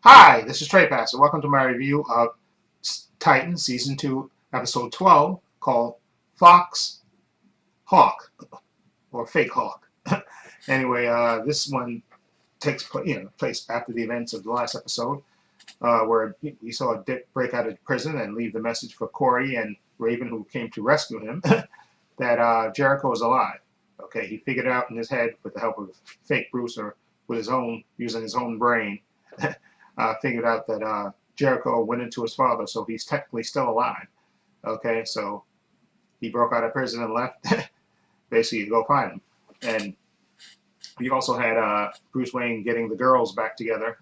Hi, this is Trey Passer. Welcome to my review of Titan Season 2, Episode 12, called Fox Hawk, or Fake Hawk. Anyway, this one place after the events of the last episode, where we saw Dick break out of prison and leave the message for Corey and Raven, who came to rescue him, that Jericho is alive. Okay, he figured it out in his head with the help of fake Bruce, or with his own, using his own brain. Figured out that Jericho went into his father, so he's technically still alive. Okay, so he broke out of prison and left, basically to go find him. And we also had Bruce Wayne getting the girls back together,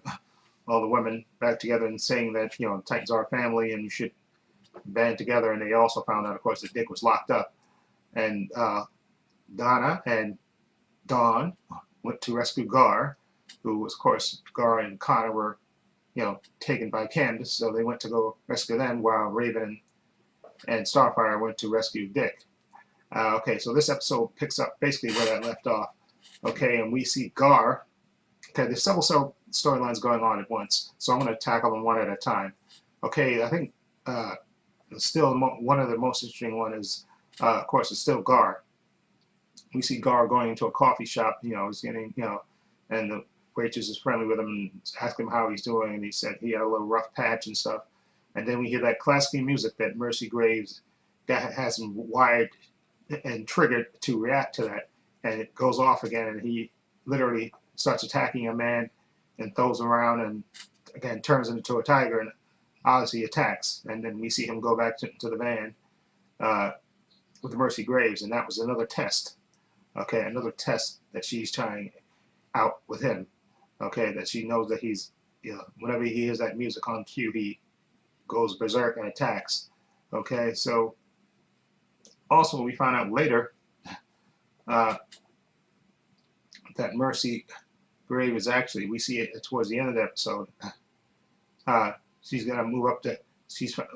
all the women back together, and saying that Titans are a family and you should band together. And they also found out, of course, that Dick was locked up, and Donna and Dawn went to rescue Gar, who was, of course, Gar and Connor were taken by Candace, so they went to go rescue them while Raven and Starfire went to rescue Dick. Okay, so this episode picks up basically where that left off. Okay, and we see Gar. Okay, there's several storylines going on at once, so I'm going to tackle them one at a time. Okay, I think still one of the most interesting one is, of course, it's still Gar. We see Gar going into a coffee shop. He's getting, and the waitress is friendly with him and asking him how he's doing, and he said he had a little rough patch and stuff. And then we hear that classic music that Mercy Graves has him wired and triggered to react to that, and it goes off again, and he literally starts attacking a man and throws him around, and again turns into a tiger and obviously attacks. And then we see him go back to the van uh, with Mercy Graves, and that was another test. Okay, another test that she's trying out with him. Okay, that she knows that he's, whenever he hears that music on cue, he goes berserk and attacks. Okay, so also we find out later uh, that Mercy Grave is actually, we see it towards the end of the episode, uh, she's going to move up to,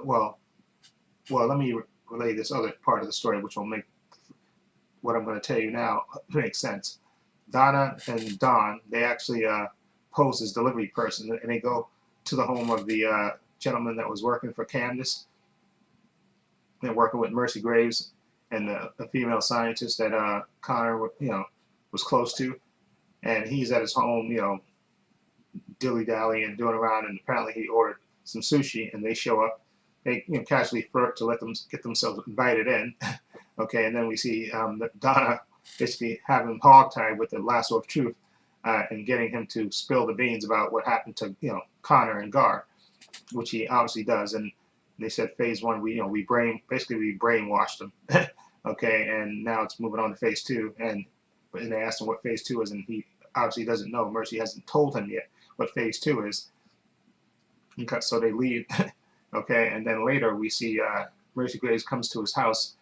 well, let me relay this other part of the story, which will make what I'm going to tell you now make sense. Donna and Don, they actually pose as delivery person, and they go to the home of the gentleman that was working for Candace. They're working with Mercy Graves and the female scientist that Connor, was close to, and he's at his home, dilly dally and doing around, and apparently he ordered some sushi, and they show up. They casually flirt to let them get themselves invited in. Okay, and then we see Donna basically have him hogtied with the lasso of truth, and getting him to spill the beans about what happened to Connor and Gar, which he obviously does. And they said phase one, we brainwashed them. Okay, and now it's moving on to phase two, and they asked him what phase two is, and he obviously doesn't know. Mercy hasn't told him yet what phase two is. Okay, so they leave. Okay, and then later we see Mercy Graves comes to his house.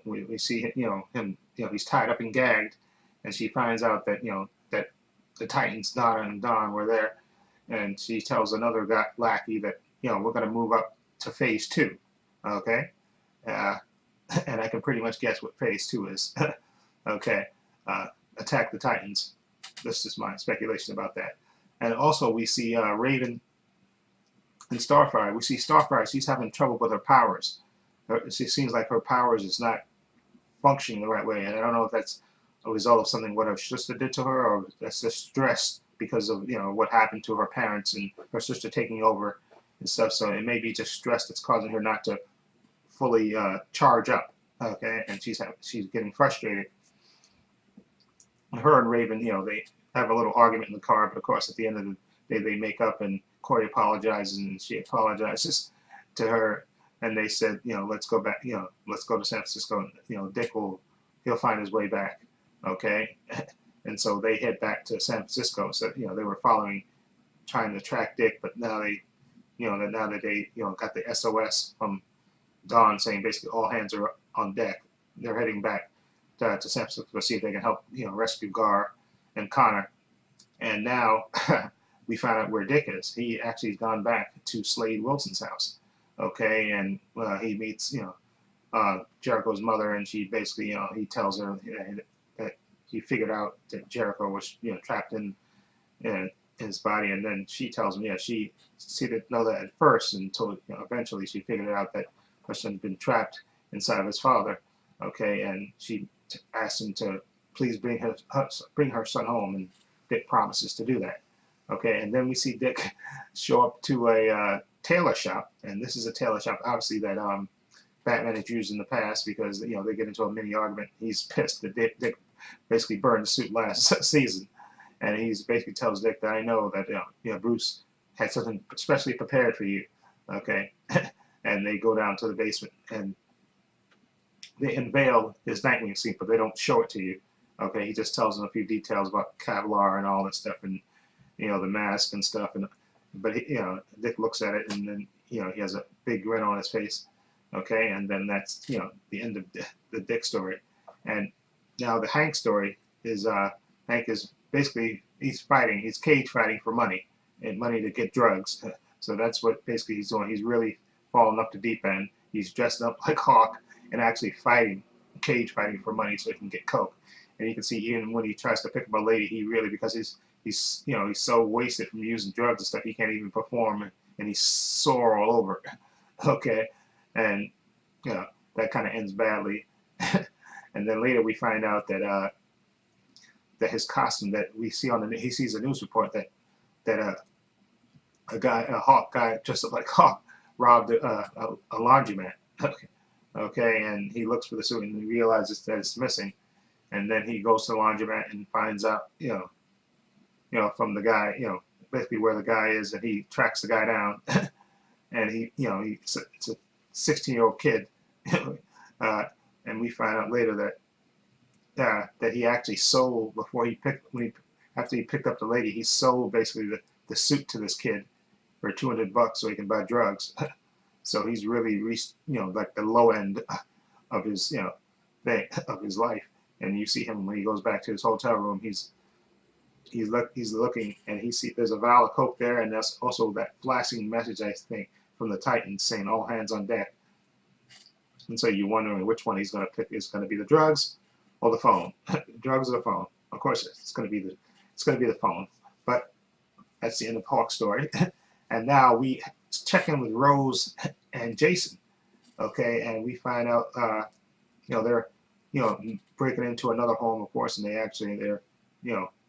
We see him. He's tied up and gagged, and she finds out that that the Titans, Donna and Don, were there, and she tells another lackey that we're going to move up to phase two. Okay, uh, and I can pretty much guess what phase two is. Okay, uh, attack the Titans. This is my speculation about that. And also we see Raven and Starfire. We see Starfire. She's having trouble with her powers. She seems like her powers is not functioning the right way, and I don't know if that's a result of something what her sister did to her, or that's just stress because of what happened to her parents and her sister taking over and stuff. So it may be just stress that's causing her not to fully charge up. Okay, and she's getting frustrated. Her and Raven, they have a little argument in the car, but of course at the end of the day they make up, and Corey apologizes and she apologizes to her, and they said, let's go back, let's go to San Francisco. Dick he'll find his way back. Okay, and so they head back to San Francisco. So they were trying to track Dick, but now that they got the SOS from Dawn saying basically all hands are on deck, they're heading back to San Francisco to see if they can help rescue Gar and Connor. And now we found out where Dick is. He actually has gone back to Slade Wilson's house. Okay, and he meets Jericho's mother, and she basically he tells her that he figured out that Jericho was trapped in his body, and then she tells him, yeah, she didn't know that at first until eventually she figured out that her son had been trapped inside of his father. Okay, and she asked him to please bring her son home, and Dick promises to do that. Okay, and then we see Dick show up to a tailor shop, and this is a tailor shop, obviously, that Batman has used in the past, because they get into a mini argument. He's pissed that Dick basically burned the suit last season, and he's basically tells Dick that I know that Bruce had something specially prepared for you. Okay, and they go down to the basement and they unveil his Nightwing suit, but they don't show it to you. Okay, he just tells them a few details about Kevlar and all that stuff, and the mask and stuff, but Dick looks at it, and then he has a big grin on his face. Okay, and then that's the end of the Dick story. And now the Hank story is Hank is basically he's cage fighting for money, and money to get drugs. So that's what basically he's doing. He's really falling up the deep end. He's dressed up like Hawk and actually cage fighting for money so he can get coke. And you can see even when he tries to pick up a lady, he really, because he's so wasted from using drugs and stuff, he can't even perform, and he's sore all over. Okay, and that kind of ends badly. And then later we find out that that his costume that we see he sees a news report that a Hawk guy dressed up like Hawk robbed a laundromat. Okay, and he looks for the suit and he realizes that it's missing, and then he goes to the laundromat and finds out from the guy basically where the guy is, and he tracks the guy down. And it's a 16-year-old kid, and we find out later that he actually sold after he picked up the lady, he sold basically the suit to this kid for $200 so he can buy drugs. So he's really reached like the low end of his of his life. And you see him when he goes back to his hotel room. He's looking, and there's a vial of coke there, and there's also that flashing message, I think, from the Titans saying all hands on deck. And so you're wondering which one he's going to pick. Is going to be the drugs or the phone? Drugs or the phone? Of course, it's going to be the phone. But that's the end of Hawk's story. And now we check in with Rose and Jason. Okay, and we find out they're breaking into another home, of course, and they're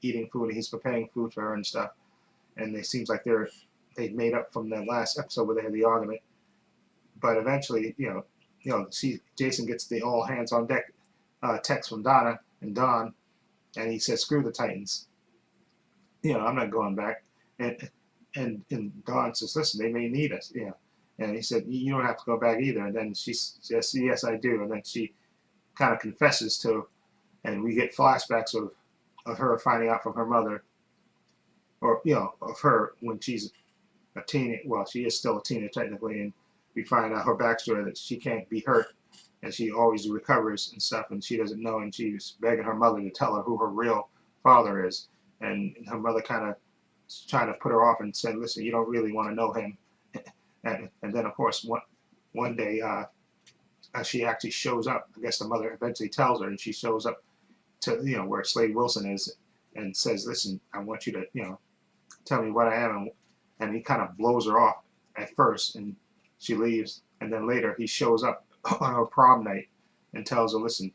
eating food, and he's preparing food for her and stuff. And it seems like they've made up from the last episode where they had the argument. But eventually, Jason gets the all hands on deck text from Donna and Don, and he says, "Screw the Titans. I'm not going back." And Don says, "Listen, they may need us." And he said, "You don't have to go back either." And then she says, "Yes, I do." And then she kind of confesses to, and we get flashbacks of her finding out from her mother, or of her when she's a teen. Well, she is still a teenager technically, and we find out her backstory that she can't be hurt, and she always recovers and stuff, and she doesn't know, and she's begging her mother to tell her who her real father is, and her mother kind of trying to put her off and said, "Listen, you don't really want to know him." And then of course one day she actually shows up. I guess the mother eventually tells her, and she shows up to where Slade Wilson is, and says, "Listen, I want you to tell me what I am." And he kind of blows her off at first, and she leaves. And then later he shows up on her prom night and tells her, "Listen,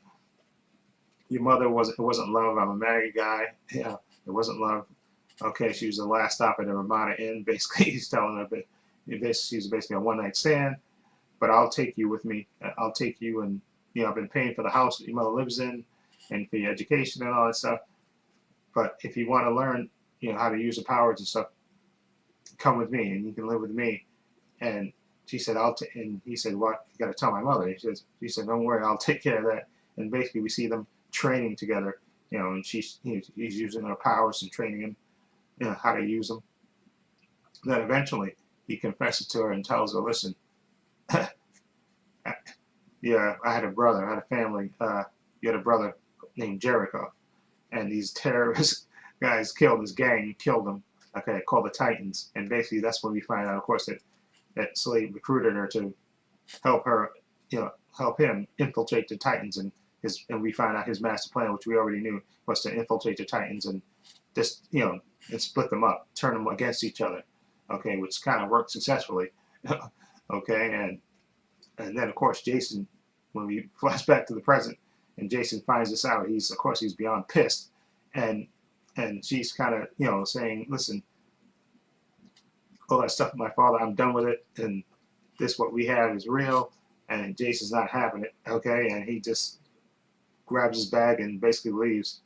your mother it wasn't love. I'm a married guy. It wasn't love. Okay, she was the last stop at the Ramada Inn." Basically, he's telling her that she's basically a one-night stand, but I'll take you with me. I'll take you, and I've been paying for the house that your mother lives in, and for your education and all that stuff. But if you want to learn, how to use the powers and stuff, come with me, and you can live with me." And she said, and he said, "What? You got to tell my mother." She said, "Don't worry, I'll take care of that." And basically, we see them training together, and he's using her powers and training him, how to use them. Then eventually, he confesses to her and tells her, "Listen, yeah, I had a brother, I had a family. You had a brother named Jericho, and these terrorist guys killed his gang, killed him. Okay, called the Titans." And basically, that's when we find out, of course, that Slade recruited her to help her, help him infiltrate the Titans, and we find out his master plan, which we already knew, was to infiltrate the Titans and just, and split them up, turn them against each other. Okay, which kind of worked successfully. Okay, and then of course Jason, when we flash back to the present, and Jason finds this out, he's of course he's beyond pissed, and she's kind of saying, listen, all that stuff with my father, I'm done with it, and this what we have is real, and Jason's not having it. Okay, and he just grabs his bag and basically leaves.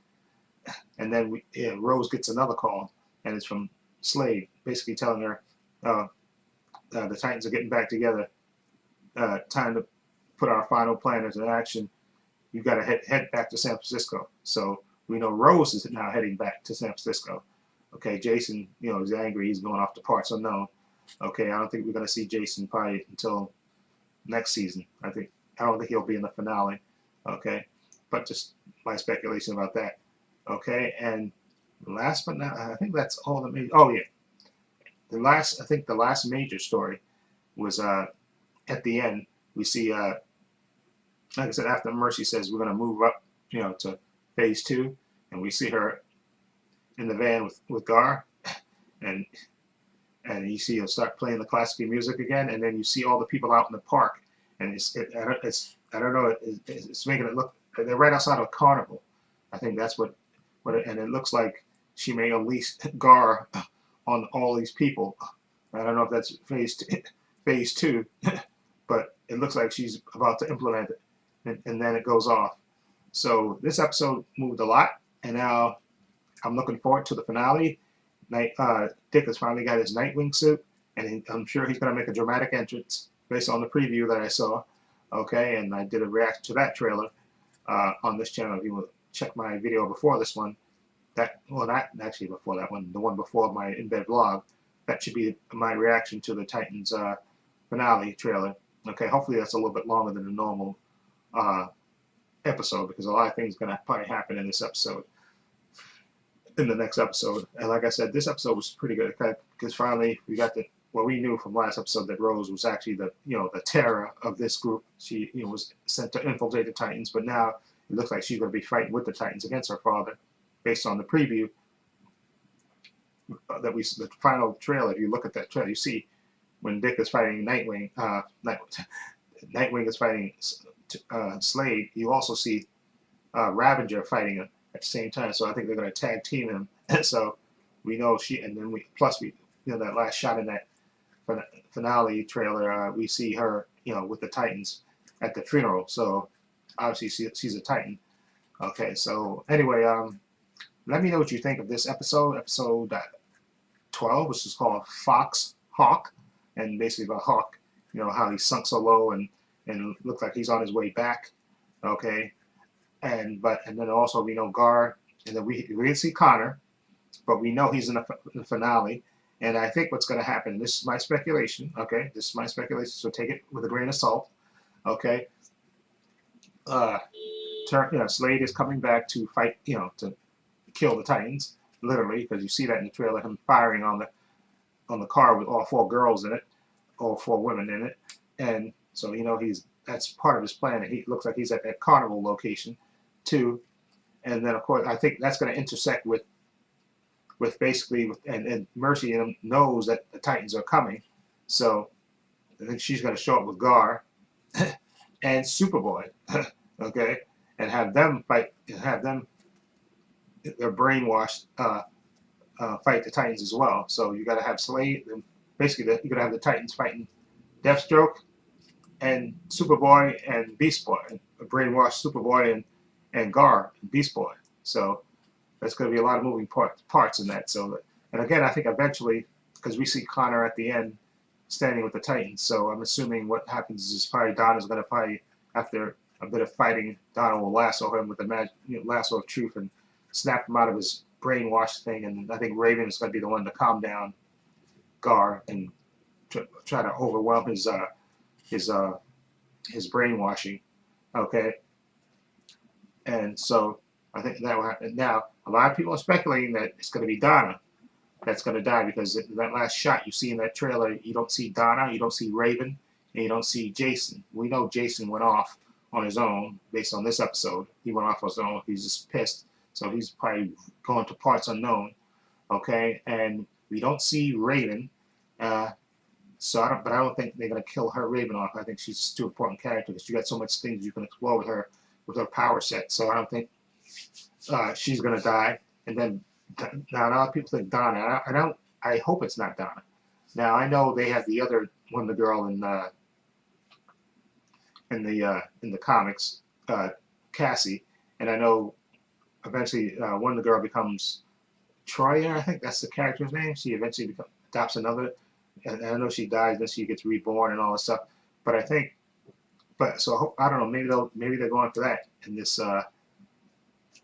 And then Rose gets another call, and it's from Slade, basically telling her the Titans are getting back together. Time to put our final plan into action. You got to head back to San Francisco. So we know Rose is now heading back to San Francisco. Okay, Jason, is angry. He's going off to parts unknown. Okay, I don't think we're going to see Jason probably until next season. I don't think he'll be in the finale. Okay, but just my speculation about that. Okay, and last but not, I think that's all the major. Oh yeah, I think the last major story was at the end. We see, like I said, after Mercy says we're going to move up, to phase 2, and we see her in the van with Gar, and you see her start playing the classical music again, and then you see all the people out in the park, and I don't know, it's making it look, they're right outside of a carnival. I think that's what and it looks like she may unleash Gar on all these people. I don't know if that's phase two, but it looks like she's about to implement it, and then it goes off. So this episode moved a lot, and now I'm looking forward to the finale. Dick has finally got his Nightwing suit, and I'm sure he's going to make a dramatic entrance based on the preview that I saw. Okay, and I did a reaction to that trailer on this channel. If you will check my video before this one, not actually before that one, the one before my in-bed vlog, that should be my reaction to the Titans finale trailer. Okay, hopefully that's a little bit longer than the normal episode, because a lot of things are going to probably happen in this episode, in the next episode. And like I said, this episode was pretty good, because finally we got what we knew from last episode, that Rose was actually the terror of this group. She was sent to infiltrate the Titans, but now it looks like she's going to be fighting with the Titans against her father, based on the preview that the final trailer. If you look at that trailer, you see when Dick is fighting Nightwing, Nightwing is fighting Slade. You also see Ravager fighting him at the same time. So I think they're going to tag team him. So we know and then we that last shot in that finale trailer, we see her, with the Titans at the funeral. So obviously she's a Titan. Okay, so anyway, let me know what you think of this episode 12, which is called Faux Hawk, and basically about Hawk, how he sunk so low and looked like he's on his way back. Okay, and then also we know Gar, and then we didn't see Connor, but we know he's in the finale. And I think what's going to happen, this is my speculation, okay? This is my speculation, so take it with a grain of salt, okay? Slade is coming back to fight, to kill the Titans, literally, because you see that in the trailer, him firing on the car with all 4 girls in it, all 4 women in it, and so that's part of his plan. He looks like he's at that carnival location too, and then of course I think that's going to intersect with basically and Mercy knows that the Titans are coming, so I think she's going to show up with Gar and Superboy, okay, and have them fight, they're brainwashed, fight the Titans as well. So you got to have Slade, and basically you're going to have the Titans fighting Deathstroke and Superboy and Beast Boy, brainwashed Superboy and Gar and Beast Boy. So there's going to be a lot of moving parts in that. So, and again, I think eventually, because we see Connor at the end standing with the Titans, so I'm assuming what happens is probably Donna's going to probably, after a bit of fighting, Donna will lasso him with the lasso of truth and snap him out of his brainwash thing. And I think Raven is going to be the one to calm down Gar and try to overwhelm his brainwashing. Okay, and so I think that will happen. Now, a lot of people are speculating that it's going to be Donna that's going to die, because that last shot you see in that trailer, you don't see Donna, you don't see Raven, and you don't see Jason. We know Jason went off on his own based on this episode. He went off on his own. He's just pissed. So he's probably going to parts unknown. Okay, and we don't see Raven. Uh, but I don't think they're gonna kill her Raven off. I think she's too important character because you got so much things you can explore with her power set. So I don't think she's gonna die. And then now a lot of people think Donna. I don't. I hope it's not Donna. Now I know they have the other one, the girl in the comics, Cassie, and I know eventually one of the girl becomes Troya. I think that's the character's name. She eventually adopts another, and I know she dies, then she gets reborn and all this stuff. But I think, but so I don't know. Maybe they're going for that in this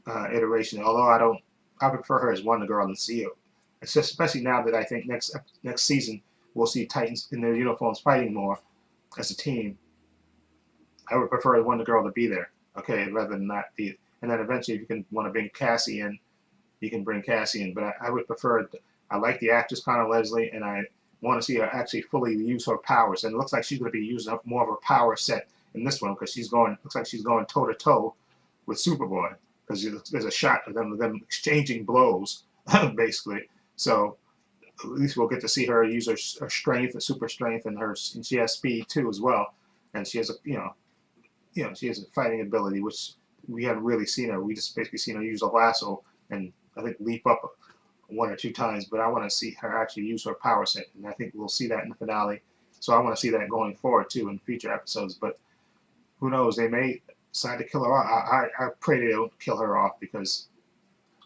iteration. Although I prefer her as Wonder Girl than CEO. It's just, especially now that I think next season we'll see Titans in their uniforms fighting more as a team. I would prefer Wonder Girl to be there, okay, rather than not be. And then eventually, if you can want to bring Cassie in, you can bring Cassie in. But I would prefer. I like the actress Connor Leslie, and I want to see her actually fully use her powers. And it looks like she's going to be using up more of her power set in this one because looks like she's going toe to toe with Superboy because there's a shot of them exchanging blows, basically. So at least we'll get to see her use her strength, her super strength, and she has speed too as well. And she has she has a fighting ability, which we haven't really seen her. We just basically seen her use a lasso and I think leap up one or two times. But I want to see her actually use her power set, and I think we'll see that in the finale. So I want to see that going forward too in future episodes. But who knows? They may decide to kill her off. I pray they don't kill her off because,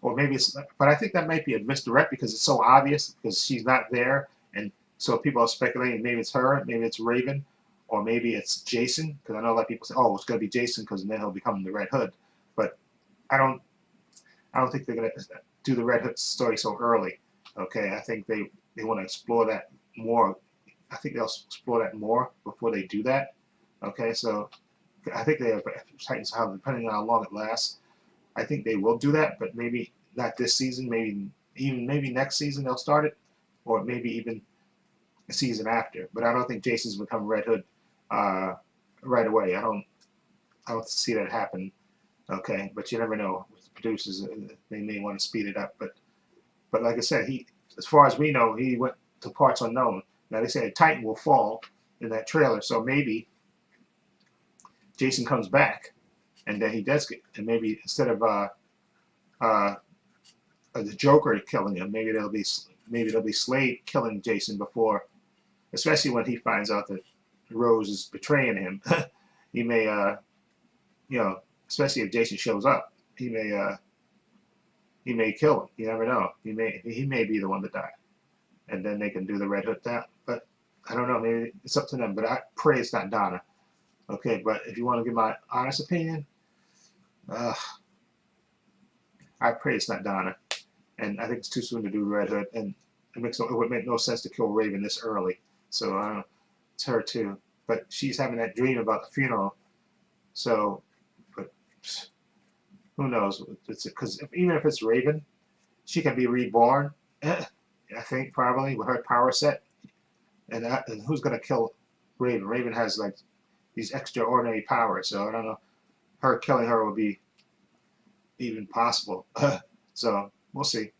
or maybe it's. But I think that might be a misdirect because it's so obvious because she's not there, and so people are speculating maybe it's her, maybe it's Raven, or maybe it's Jason, because I know a lot of people say, "Oh, it's going to be Jason," because then he'll become the Red Hood. But I don't think they're going to do the Red Hood story so early. Okay, I think they want to explore that more. I think they'll explore that more before they do that. Okay, so I think they have Titans how depending on how long it lasts. I think they will do that, but maybe not this season. Maybe next season they'll start it, or maybe even a season after. But I don't think Jason's become Red Hood right away. I don't see that happen. Okay, but you never know. With the producers, they may want to speed it up. But like I said, as far as we know, he went to parts unknown. Now they say a Titan will fall in that trailer, so maybe Jason comes back, and then he does get, and maybe instead of the Joker killing him, maybe it'll be Slade killing Jason before, especially when he finds out that Rose is betraying him. He may, especially if Jason shows up, he may kill him. You never know. He may be the one to die, and then they can do the Red Hood down. But I don't know. Maybe it's up to them. But I pray it's not Donna. Okay. But if you want to give my honest opinion, I pray it's not Donna. And I think it's too soon to do Red Hood, and it would make no sense to kill Raven this early. So it's her too. But she's having that dream about the funeral. So, but who knows? Because even if it's Raven, she can be reborn. I think probably with her power set. And who's gonna kill Raven? Raven has like these extraordinary powers. So I don't know. Her killing her would be even possible. So we'll see.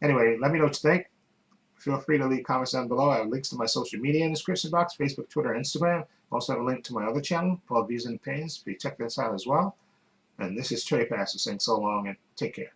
Anyway, let me know what you think. Feel free to leave comments down below. I have links to my social media in the description box, Facebook, Twitter, Instagram. Also have a link to my other channel called Views and Opinions. Please check this out as well. And this is Trey Pastor saying so long and take care.